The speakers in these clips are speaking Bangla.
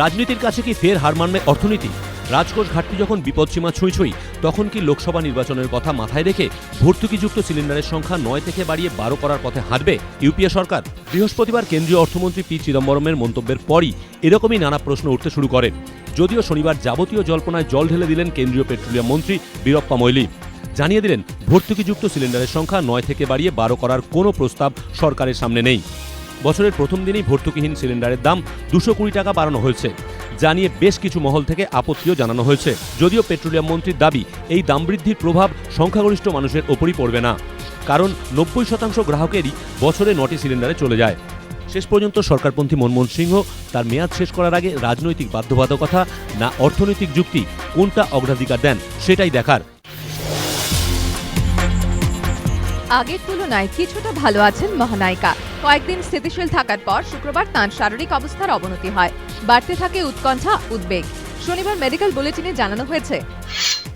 রাজনীতির কাছে কি ফের হার মানবে অর্থনীতি? রাজকোষ ঘাটতি যখন বিপদসীমা ছুঁই ছুঁই, তখন কি লোকসভা নির্বাচনের কথা মাথায় রেখে ভর্তুকিযুক্ত সিলিন্ডারের সংখ্যা 9 থেকে বাড়িয়ে 12 করার পথে হাঁটবে ইউপিএ সরকার? বৃহস্পতিবার কেন্দ্রীয় অর্থমন্ত্রী পি চিদম্বরমের মন্তব্যের পরই এরকমই নানা প্রশ্ন উঠতে শুরু করে। যদিও শনিবার যাবতীয় জল্পনায় জল ঢেলে দিলেন কেন্দ্রীয় পেট্রোলিয়াম মন্ত্রী বীরপ্পা মৈলী। জানিয়ে দিলেন, ভর্তুকিযুক্ত সিলিন্ডারের সংখ্যা 9 থেকে বাড়িয়ে 12 করার কোনো প্রস্তাব সরকারের সামনে নেই। বছরের প্রথম দিনেই ভর্তুকিহীন সিলিন্ডারের দাম 220 টাকা বাড়ানো হয়েছে, যা নিয়ে বেশ কিছু মহল থেকে আপত্তিও জানানো হয়েছে। যদিও পেট্রোলিয়াম মন্ত্রীর দাবি, এই দাম বৃদ্ধির প্রভাব সংখ্যাগরিষ্ঠ মানুষের ওপরই পড়বে না, কারণ 90% গ্রাহকেরই বছরে 9টি সিলিন্ডারে চলে যায়। শেষ পর্যন্ত সরকারপন্থী মনমোহন সিংহ তার মেয়াদ শেষ করার আগে রাজনৈতিক বাধ্যবাধকতা না অর্থনৈতিক যুক্তি, কোনটা অগ্রাধিকার দেন সেটাই দেখার। আগের তুলনায় কিছুটা ভালো আছেন মহানায়িকা। কয়েকদিন স্থিতিশীল থাকার পর শুক্রবার তাঁর শারীরিক অবস্থার অবনতি হয়। বাড়তে থাকে উৎকণ্ঠা, উদ্বেগ। শনিবার মেডিকেল বুলেটিনে জানানো হয়েছে,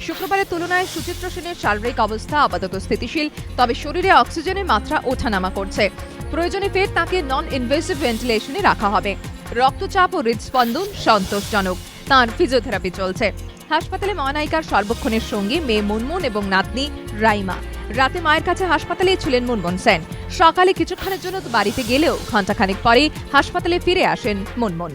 শুক্রবারের তুলনায় সুচিত্রা সেনের শারীরিক অবস্থা আপাতত স্থিতিশীল, তবে শরীরে অক্সিজেনের মাত্রা ওঠানামা করছে। প্রয়োজনে ফের তাকে নন ইনভেসিভ ভেন্টিলেশনে রাখা হবে। রক্তচাপ ও হৃদস্পন্দন সন্তোষজনক। তাঁর ফিজিওথেরাপি চলছে। হাসপাতালে মহানায়িকার সর্বক্ষণের সঙ্গী মেয়ে মুনমুন এবং নাতনি রাইমা। রাতে মায়ের কাছে হাসপাতালেই ছিলেন মুনমুন সেন। সকালে কিছুক্ষণের জন্য বাড়িতে গেলেও ঘণ্টাখানেক পরেই হাসপাতালে ফিরে আসেন মুনমুন।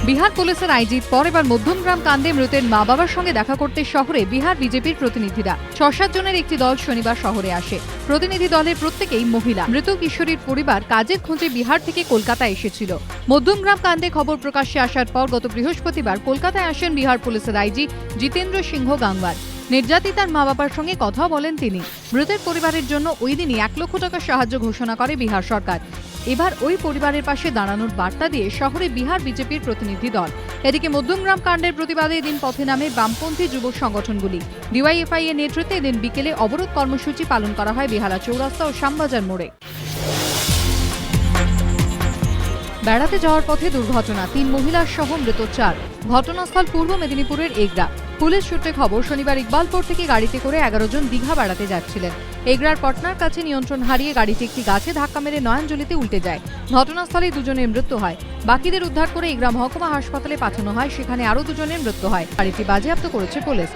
বিহার পুলিশের আইজির পর এবার মধ্যমগ্রাম কাণ্ডে মৃতের মা বাবার সঙ্গে দেখা করতে শহরে বিহার বিজেপির প্রতিনিধিরা। 6-7 জনের একটি দল শনিবার শহরে আসে। প্রতিনিধি দলের প্রত্যেকেই মহিলা। মৃত কিশোরীর পরিবার কাজের খোঁজে বিহার থেকে কলকাতা এসেছিল। মধ্যমগ্রাম কাণ্ডে খবর প্রকাশ্যে আসার পর গত বৃহস্পতিবার কলকাতায় আসেন বিহার পুলিশের আইজি জিতেন্দ্র সিংহ গাংওয়ার। নির্যাতিতার মা বাবার সঙ্গে কথা বলেন তিনি। মৃতের পরিবারের জন্য ওই দিনই 1 লক্ষ টাকা সাহায্য ঘোষণা করে বিহার সরকার। এবার ওই পরিবারের পাশে দাঁড়ানোর বার্তা দিয়ে শহরে বিহার বিজেপির প্রতিনিধি দল। এদিকে মধ্যমগ্রাম কাণ্ডের প্রতিবাদে এদিন পথে নামে বামপন্থী যুব সংগঠনগুলি। ডিওয়াইএফআই এর নেতৃত্বে এদিন বিকেলে অবরোধ কর্মসূচি পালন করা হয় বেহালা চৌরাস্তা ও শ্যামবাজার মোড়ে। বেড়াতে যাওয়ার পথে দুর্ঘটনা, 3 মহিলার সহ মৃত 4। ঘটনাস্থল পূর্ব মেদিনীপুরের এগরা। পুলিশ সূত্রে খবর, শনিবার ইকবালপুর থেকে গাড়িতে করে 11 জন দীঘা বেড়াতে যাচ্ছিলেন। এগরার পটনার কাছে নিয়ন্ত্রণ হারিয়ে গাড়িটি একটি গাছে ধাক্কা মেরে নয়নজলিতে উল্টে যায়। ঘটনাস্থলে 2 জনের মৃত্যু হয়। বাকিদের উদ্ধার করে এগরা মহকুমা হাসপাতালে পাঠানো হয়, সেখানে আরও 2 জনের মৃত্যু হয়। গাড়িটি বাজেয়াপ্ত করেছে পুলিশ।